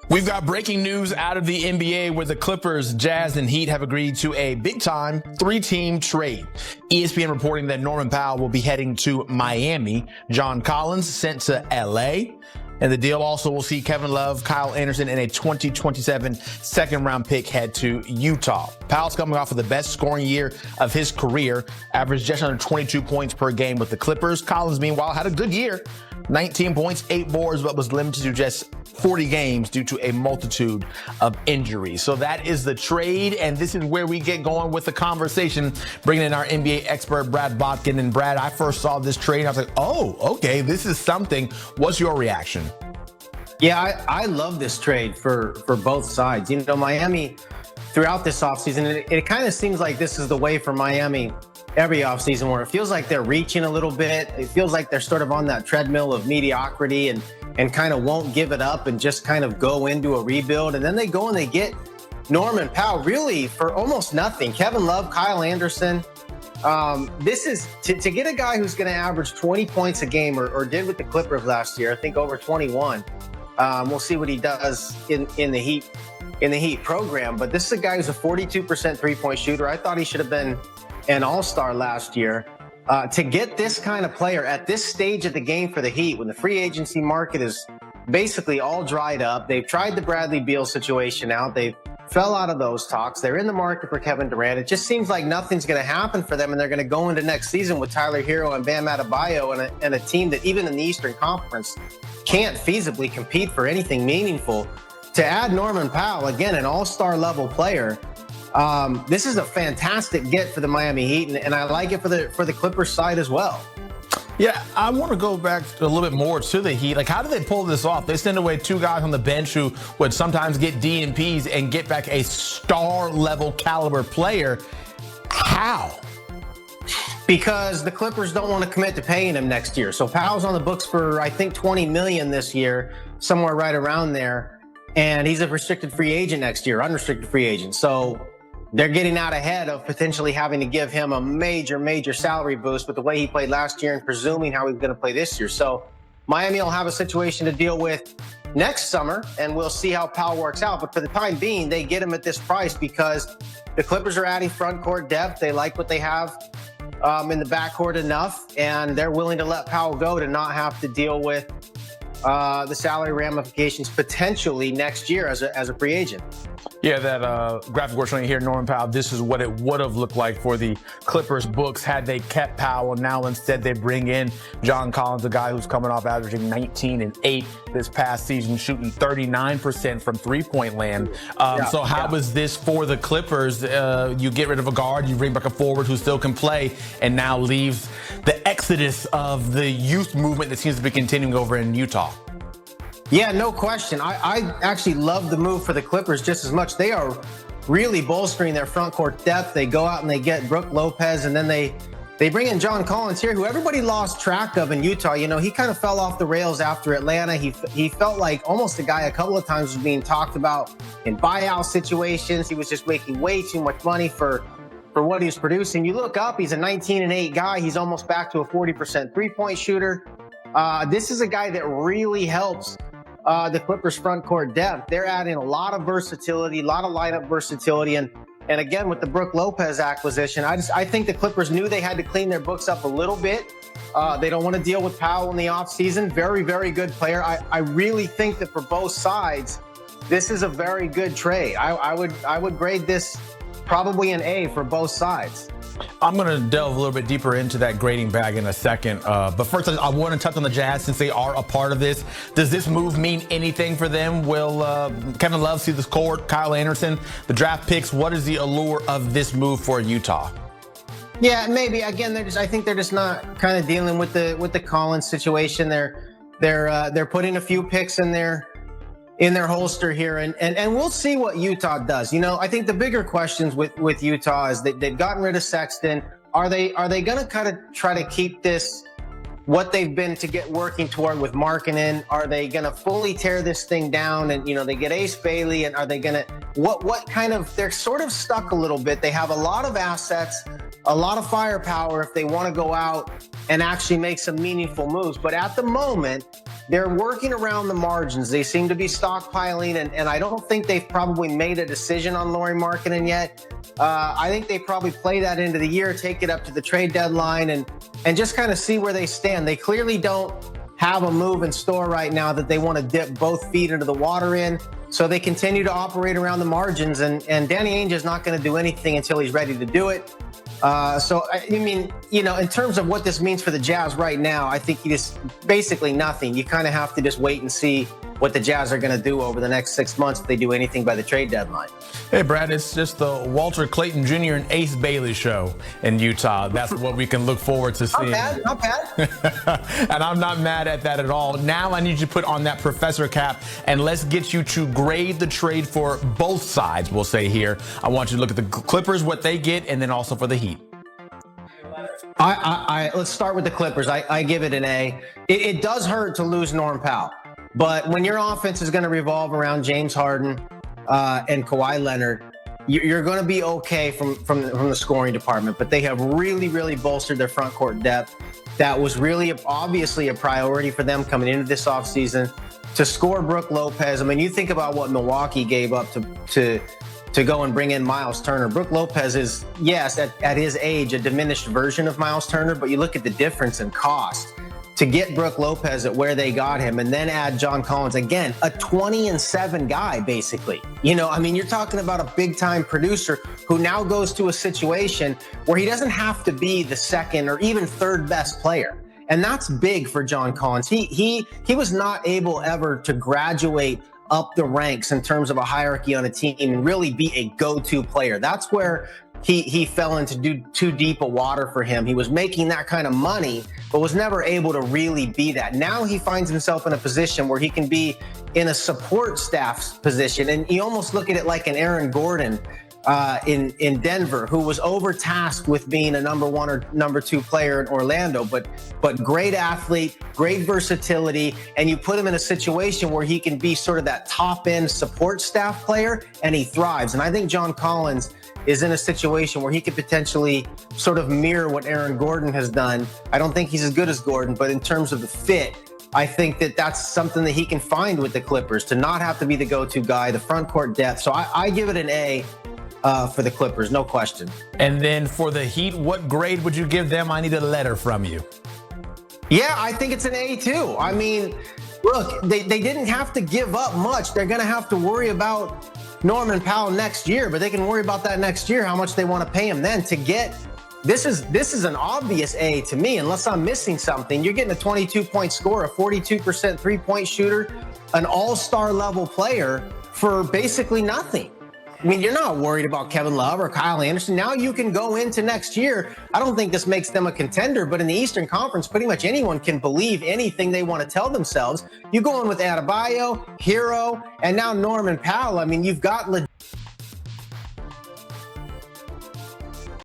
We've got breaking news out of the NBA where the Clippers, Jazz, and Heat have agreed to a big-time three-team trade. ESPN reporting that Norman Powell will be heading to Miami. John Collins sent to LA. And the deal also will see Kevin Love, Kyle Anderson, and a 2027 second-round pick head to Utah. Powell's coming off of the best scoring year of his career, averaged just under 22 points per game with the Clippers. Collins, meanwhile, had a good year, 19 points, 8 boards, but was limited to just 40 games due to a multitude of injuries. So that is the trade, and this is where we get going with the conversation, bringing in our NBA expert, Brad Botkin. And Brad, I first saw this trade, I was like, oh, okay, this is something. What's your reaction? Yeah, I love this trade for both sides. You know, Miami, throughout this offseason, it kind of seems like this is the way for Miami every offseason, where it feels like they're reaching a little bit. It feels like they're sort of on that treadmill of mediocrity and kind of won't give it up and just kind of go into a rebuild. And then they go and they get Norman Powell really for almost nothing. Kevin Love, Kyle Anderson. This is to get a guy who's going to average 20 points a game or did with the Clippers last year, I think over 21. We'll see what he does in the Heat program. But this is a guy who's a 42% three-point shooter. I thought he should have been an all-star last year. To get this kind of player at this stage of the game for the Heat, when the free agency market is basically all dried up, they've tried the Bradley Beal situation out. They fell out of those talks. They're in the market for Kevin Durant. It just seems like nothing's going to happen for them, and they're going to go into next season with Tyler Hero and Bam Adebayo and a team that even in the Eastern Conference can't feasibly compete for anything meaningful. To add Norman Powell, again, an all-star level player, this is a fantastic get for the Miami Heat, and I like it for the Clippers side as well. Yeah, I want to go back a little bit more to the Heat. Like, how did they pull this off? They send away 2 guys on the bench who would sometimes get DNPs and get back a star-level caliber player. How? Because the Clippers don't want to commit to paying him next year. So Powell's on the books for, I think, $20 million this year, somewhere right around there. And he's a restricted free agent next year, unrestricted free agent. So they're getting out ahead of potentially having to give him a major salary boost with the way he played last year and presuming how he's going to play this year. So Miami will have a situation to deal with next summer, and we'll see how Powell works out. But for the time being, they get him at this price because the Clippers are adding front court depth. They like what they have in the backcourt enough, and they're willing to let Powell go to not have to deal with the salary ramifications potentially next year as a free agent. Yeah, that graphic we're showing here, Norman Powell, this is what it would have looked like for the Clippers books had they kept Powell. Now instead they bring in John Collins, a guy who's coming off averaging 19 and 8 this past season, shooting 39% from three-point land. So how is this for the Clippers? You get rid of a guard, you bring back a forward who still can play, and now leaves the exodus of the youth movement that seems to be continuing over in Utah. Yeah, no question. I actually love the move for the Clippers just as much. They are really bolstering their front court depth. They go out and they get Brook Lopez, and then they bring in John Collins here, who everybody lost track of in Utah. You know, he kind of fell off the rails after Atlanta. He felt like almost a guy a couple of times was being talked about in buyout situations. He was just making way too much money for what he was producing. You look up, he's a 19 and 8 guy. He's almost back to a 40% three-point shooter. This is a guy that really helps the Clippers front court depth. They're adding a lot of versatility, a lot of lineup versatility. And again, with the Brook Lopez acquisition, I think the Clippers knew they had to clean their books up a little bit. They don't want to deal with Powell in the offseason. Very, very good player. I really think that for both sides, this is a very good trade. I would grade this probably an A for both sides. I'm going to delve a little bit deeper into that grading bag in a second. But first, I want to touch on the Jazz since they are a part of this. Does this move mean anything for them? Will Kevin Love see this court, Kyle Anderson, the draft picks? What is the allure of this move for Utah? Yeah, maybe. Again, I think they're just not kind of dealing with the Collins situation. They're putting a few picks in their holster here, and we'll see what Utah does. You know, I think the bigger questions with Utah is that they've gotten rid of Sexton. Are they going to kind of try to keep this what they've been to get working toward with Markkanen? Are they going to fully tear this thing down? And they get Ace Bailey, and are they going to what kind of? They're sort of stuck a little bit. They have a lot of assets, a lot of firepower if they want to go out and actually make some meaningful moves. But at the moment, they're working around the margins. They seem to be stockpiling, and I don't think they've probably made a decision on Lauri Markkanen yet. I think they probably play that into the year, take it up to the trade deadline, and just kind of see where they stand. They clearly don't have a move in store right now that they want to dip both feet into the water in. So they continue to operate around the margins, and Danny Ainge is not going to do anything until he's ready to do it. So, I mean, you know, in terms of what this means for the Jazz right now, I think basically nothing. You kind of have to just wait and see what the Jazz are going to do over the next 6 months if they do anything by the trade deadline. Hey, Brad, it's just the Walter Clayton Jr. and Ace Bailey show in Utah. That's what we can look forward to seeing. Not bad. And I'm not mad at that at all. Now I need you to put on that professor cap, and let's get you to grade the trade for both sides, we'll say here. I want you to look at the Clippers, what they get, and then also for the Heat. Let's start with the Clippers. I give it an A. It does hurt to lose Norm Powell. But when your offense is going to revolve around James Harden and Kawhi Leonard, you're going to be okay from the scoring department. But they have really, really bolstered their front court depth. That was really obviously a priority for them coming into this offseason. To score Brook Lopez, I mean, you think about what Milwaukee gave up to go and bring in Miles Turner. Brook Lopez is, yes, at his age, a diminished version of Miles Turner, but you look at the difference in cost. To get Brook Lopez at where they got him and then add John Collins, again, a 20-7 guy, basically. You know, I mean, you're talking about a big-time producer who now goes to a situation where he doesn't have to be the second or even third best player. And that's big for John Collins. He was not able ever to graduate up the ranks in terms of a hierarchy on a team and really be a go-to player. That's where he fell into too deep a water for him. He was making that kind of money, but was never able to really be that. Now he finds himself in a position where he can be in a support staff position. And you almost look at it like an Aaron Gordon in Denver, who was overtasked with being a number one or number two player in Orlando, but great athlete, great versatility, and you put him in a situation where he can be sort of that top end support staff player, and he thrives. And I think John Collins is in a situation where he could potentially sort of mirror what Aaron Gordon has done. I don't think he's as good as Gordon, but in terms of the fit, I think that's something that he can find with the Clippers, to not have to be the go-to guy, the front court depth. So I give it an A for the Clippers, no question. And then for the Heat, what grade would you give them? I need a letter from you. Yeah, I think it's an A too. I mean, look, they didn't have to give up much. They're going to have to worry about Norman Powell next year, but they can worry about that next year, how much they want to pay him then. To get this is an obvious A to me, unless I'm missing something. You're getting a 22-point scorer, a 42% three-point shooter, an all-star level player for basically nothing. I mean, you're not worried about Kevin Love or Kyle Anderson. Now you can go into next year. I don't think this makes them a contender, but in the Eastern Conference, pretty much anyone can believe anything they want to tell themselves. You go in with Adebayo, Hero, and now Norman Powell. I mean, you've got